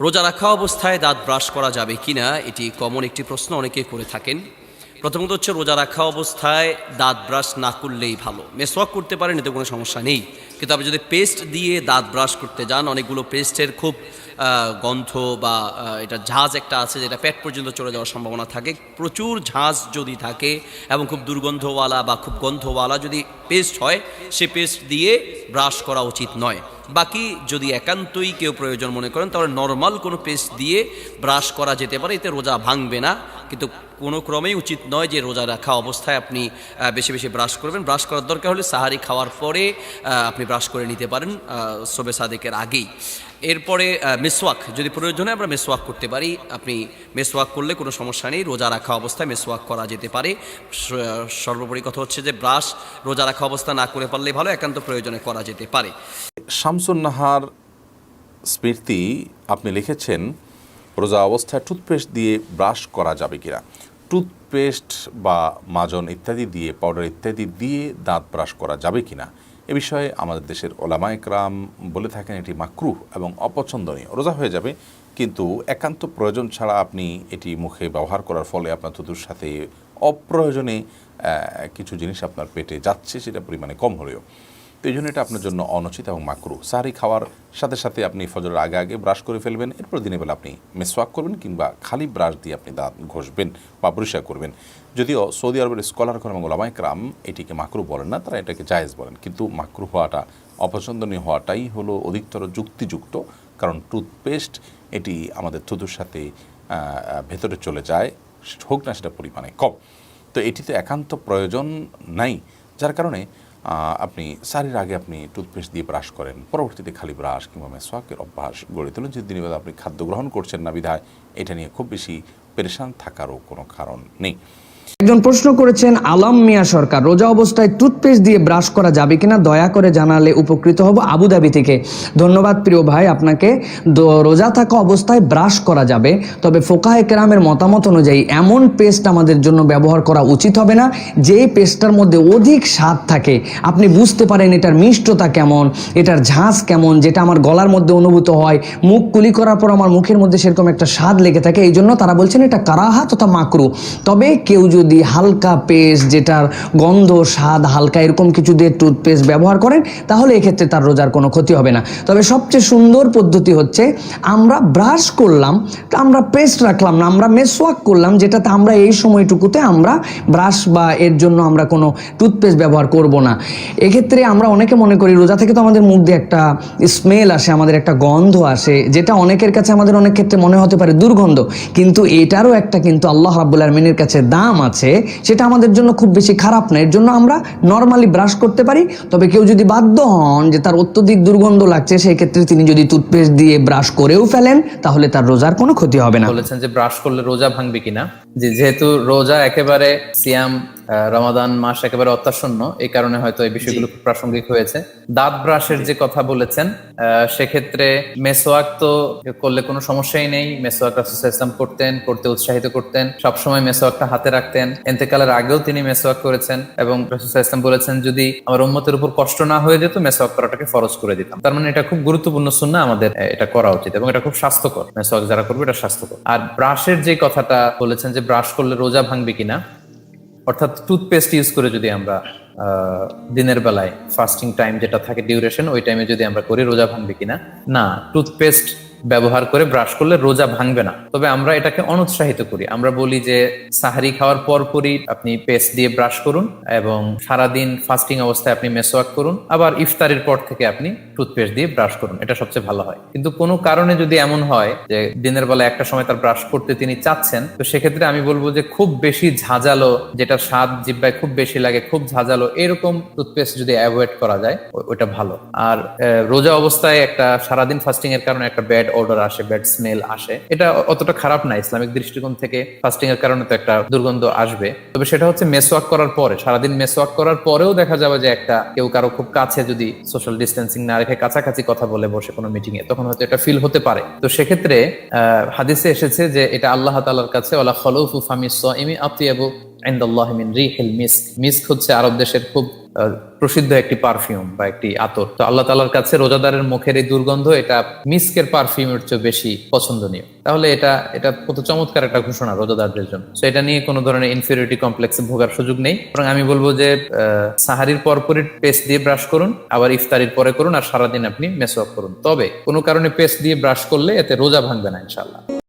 রোজা রাখা অবস্থায় দাঁত ব্রাশ করা যাবে কিনা এটি কমন একটি প্রশ্ন অনেকে করে থাকেন। প্রথমত হচ্ছে রোজা রাখা অবস্থায় দাঁত ব্রাশ না করলেই ভালো। মেসওয়াক করতে পারেন, এতে কোনো সমস্যা নেই, কিন্তু আপনি যদি পেস্ট দিয়ে দাঁত ব্রাশ করতে যান, অনেকগুলো পেস্টের খুব গন্ধ বা এটা ঝাঁজ একটা আছে যেটা পেট পর্যন্ত চলে যাওয়ার সম্ভাবনা থাকে। প্রচুর ঝাঁজ যদি থাকে এবং খুব দুর্গন্ধওয়ালা বা খুব গন্ধওয়ালা যদি পেস্ট হয়, সে পেস্ট দিয়ে ব্রাশ করা উচিত নয়। বাকি যদি একান্তই কেউ প্রয়োজন মনে করেন তাহলে নর্মাল কোনো পেস্ট দিয়ে ব্রাশ করা যেতে পারে, এতে রোজা ভাঙবে না। কিন্তু কোনো ক্রমেই উচিত নয় যে রোজা রাখা অবস্থায় আপনি বেশি বেশি ব্রাশ করবেন। ব্রাশ করার দরকার হলে সাহারি খাওয়ার পরে আপনি ব্রাশ করে নিতে পারেন, শবে সাদেকের আগেই। এরপরে মেসওয়াক যদি প্রয়োজন হয় আমরা মেসওয়াক করতে পারি। আপনি মেসওয়াক করলে কোনো সমস্যা নেই, রোজা রাখা অবস্থায় মেসওয়াক করা যেতে পারে। সর্বোপরি কথা হচ্ছে যে ব্রাশ রোজা রাখা অবস্থা না করে পারলে ভালো, একান্ত প্রয়োজনে করা যেতে পারে। শামসুন নাহার স্মৃতি আপনি লিখেছেন, রোজা অবস্থায় টুথপেস্ট দিয়ে ব্রাশ করা যাবে কিনা। টুথপেস্ট বা মাজন ইত্যাদি দিয়ে, পাউডার ইত্যাদি দিয়ে দাঁত ব্রাশ করা যাবে কিনা এ বিষয়ে আমাদের দেশের ওলামায়ে কেরাম বলে থাকেন এটি মাকরুহ এবং অপছন্দনীয়। রোজা হয়ে যাবে, কিন্তু একান্ত প্রয়োজন ছাড়া আপনি এটি মুখে ব্যবহার করার ফলে আপনার থুতুর সাথে অপ্রয়োজনে কিছু জিনিস আপনার পেটে যাচ্ছে, সেটা পরিমাণে কম হলেও। তো এই জন্য এটা আপনার জন্য অনুচিত এবং মাকরুহ। সাহরি খাওয়ার সাথে সাথে আপনি ফজরের আগে আগে ব্রাশ করে ফেলবেন, এরপর দিনের বেলা আপনি মেসওয়াক করবেন কিংবা খালি ব্রাশ দিয়ে আপনি দাঁত ঘষবেন বা পরিষ্কার করবেন। যদিও সৌদি আরবের স্কলারগণ এবং ওলামায়ে কেরাম এটিকে মাকরুহ বলেন না, তারা এটাকে জায়েজ বলেন। কিন্তু মাকরুহ হওয়াটা, অপছন্দনীয় হওয়াটাই হলো অধিকতর যুক্তিযুক্ত, কারণ টুথপেস্ট এটি আমাদের থুতুর সাথে ভেতরে চলে যায়, হোক না সেটা পরিমাণে কম। তো এটিতে একান্ত প্রয়োজন নাই, যার কারণে আপনি সারির আগে আপনি টুথপেস্ট দিয়ে ব্রাশ করেন, পরবর্তীতে খালি ব্রাশ কিংবা মেসওয়াকের অভ্যাস গড়ে তোলেন। যে দিনের বেলা আপনি খাদ্য গ্রহণ করছেন না বিধায় এটা নিয়ে খুব বেশি পেরেশান থাকারও কোনো কারণ নেই। একজন প্রশ্ন করেছেন, আলম মিয়া সরকার, রোজা অবস্থায় টুথপেস্ট দিয়ে ব্রাশ করা যাবে কিনা দয়া করে জানালে উপকৃত হব। আবুধাবি থেকে। ধন্যবাদ প্রিয় ভাই আপনাকে। রোজা থাকা অবস্থায় ব্রাশ করা যাবে, তবে ফোকাহে কেরামের মতামত অনুযায়ী এমন পেস্ট আমাদের জন্য ব্যবহার করা উচিত হবে না যে পেস্টটার মধ্যে অধিক স্বাদ থাকে। আপনি বুঝতে পারেন এটার মিষ্টতা কেমন, এটার ঝাঁজ কেমন, যেটা আমার গলার মধ্যে অনুভূত হয়, মুখ কুলি করার পর আমার মুখের মধ্যে সেরকম একটা স্বাদ লেগে থাকে। এই জন্য তারা বলছেন এটা কারাহা তথা মাকরু। তবে কেউ যদি হালকা পেস্ট, যেটার গন্ধ স্বাদ হালকা, এরকম কিছু দিয়ে টুথপেস্ট ব্যবহার করেন, তাহলে এক্ষেত্রে তার রোজার কোনো ক্ষতি হবে না। তবে সবচেয়ে সুন্দর পদ্ধতি হচ্ছে আমরা ব্রাশ করলাম, আমরা পেস্ট রাখলাম না, আমরা মেসওয়াক করলাম, যেটাতে আমরা এই সময়টুকুতে আমরা ব্রাশ বা এর জন্য আমরা কোনো টুথপেস্ট ব্যবহার করব না। এক্ষেত্রে আমরা অনেকে মনে করি রোজা থেকে তো আমাদের মুখ দিয়ে একটা স্মেল আসে, আমাদের একটা গন্ধ আসে, যেটা অনেকের কাছে আমাদের অনেক ক্ষেত্রে মনে হতে পারে দুর্গন্ধ, কিন্তু এটারও একটা কিন্তু আল্লাহ রাব্বুল আলামিনের কাছে দাম আছে, সেটা আমাদের জন্য খুব বেশি খারাপ না। এর জন্য আমরা নর্মালি ব্রাশ করতে পারি। তবে কেউ যদি বাধ্য হন যে তার অত্যধিক দুর্গন্ধ লাগছে, সেই ক্ষেত্রে তিনি যদি টুথপেস্ট দিয়ে ব্রাশ করেও ফেলেন, তাহলে তার রোজার কোনো ক্ষতি হবে না। বলেছেন যে ব্রাশ করলে রোজা ভাঙবে কিনা। যেহেতু রোজা একেবারে সিয়াম, রমাদান মাস একেবারে অত্যাসন্ন, এই কারণে হয়তো এই বিষয়গুলো খুব প্রাসঙ্গিক হয়েছে। দাঁত ব্রাশের যে কথা বলেছেন, সেক্ষেত্রে মেসওয়াক তো করলে কোনো সমস্যাই নেই। মেসওয়াক রাসূল সাল্লাল্লাহু আলাইহি ওয়াসাল্লাম করতে উৎসাহিত করতেন, সবসময় মেসওয়াকটা হাতে রাখতেন। ইন্তেকালের আগেও তিনি মেসওয়াক করেছেন এবং রাসূল সাল্লাল্লাহু আলাইহি ওয়াসাল্লাম বলেছেন যদি আমার উম্মতের উপর কষ্ট না হয়ে যেত মেসওয়াক করাটাকে ফরজ করে দিতাম। তার মানে এটা খুব গুরুত্বপূর্ণ সুন্নাহ, আমাদের এটা করা উচিত এবং এটা খুব স্বাস্থ্যকর। মেসওয়াক যারা করবে এটা স্বাস্থ্যকর। আর ব্রাশের যে কথাটা বলেছেন যে ব্রাশ করলে রোজা ভাঙবে কিনা, অর্থাৎ টুথপেস্ট ইউজ করে যদি আমরা দিনের বেলায় ফাস্টিং টাইম যেটা থাকে ডিউরেশন, ওই টাইমে যদি আমরা করি রোজা ভাঙবে কিনা, না, টুথপেস্ট ব্যবহার করে ব্রাশ করলে রোজা ভাঙবে না। তবে আমরা এটাকে অনুৎসাহিত করি। আমরা বলি যে সাহারি খাওয়ার পরপরই আপনি পেস্ট দিয়ে ব্রাশ করুন এবং সারাদিন ফাস্টিং অবস্থায় আপনি মেসওয়াক করুন, আবার ইফতারের পর থেকে আপনি টুথপেস্ট দিয়ে ব্রাশ করুন, এটা সবচেয়ে ভালো হয়। কিন্তু কোনো কারণে যদি এমন হয় যে দিনের বেলা একটা সময় তার ব্রাশ করতে তিনি চাচ্ছেন, তো সেক্ষেত্রে আমি বলবো যে খুব বেশি ঝাঁঝালো, যেটা স্বাদ জিহ্বায় খুব বেশি লাগে, খুব ঝাঁঝালো এরকম টুথপেস্ট যদি অ্যাভয়েড করা যায় ওইটা ভালো। আর রোজা অবস্থায় একটা সারাদিন ফাস্টিং এর কারণে একটা ব্যাড অর্ডার আসে, ব্যাড স্মেল আসে, এটা অতটা খারাপ না। ইসলামিক দৃষ্টিকোণ থেকে ফাস্টিং এর কারণে তো একটা দুর্গন্ধ আসবে, তবে সেটা হচ্ছে মেসওয়াক করার পরে। সারাদিন মেসওয়াক করার পরেও দেখা যাবে যে একটা কেউ কারো খুব কাছে যদি সোশ্যাল ডিস্টেন্সিং না রেখে কাছাকাছি কথা বলে বসে কোনো মিটিং এ, তখন হয়তো এটা ফিল হতে পারে। তো সেক্ষেত্রে হাদিসে এসেছে যে এটা আল্লাহ তাআলার কাছে ওয়ালা খালুফু ফামিস সাইমি আতিয়াবু ইনদাল্লাহি মিন রিহিল মিস্ক। মিস্ক হচ্ছে আরব দেশের খুব প্রসিদ্ধ একটি পারফিউম বা একটি আতর। তো আল্লাহ তাআলার কাছে রোজাদারের মুখের এই দুর্গন্ধ এটা মিস্কের পারফিউমের চেয়ে বেশি পছন্দনীয়। তাহলে এটা কত চমৎকার একটা ঘোষণা রোজাদারদের জন্য। তো এটা নিয়ে কোনো ধরনের ইনফিরিয়রিটি কমপ্লেক্সে ভোগার সুযোগ নেই। বরং আমি বলবো যে সাহারির পরপরই পেস্ট দিয়ে ব্রাশ করুন, আবার ইফতারির পরে করুন, আর সারাদিন আপনি মেসওয়াক করুন। তবে কোনো কারণে পেস্ট দিয়ে ব্রাশ করলে এতে রোজা ভাঙবে না ইনশাআল্লাহ।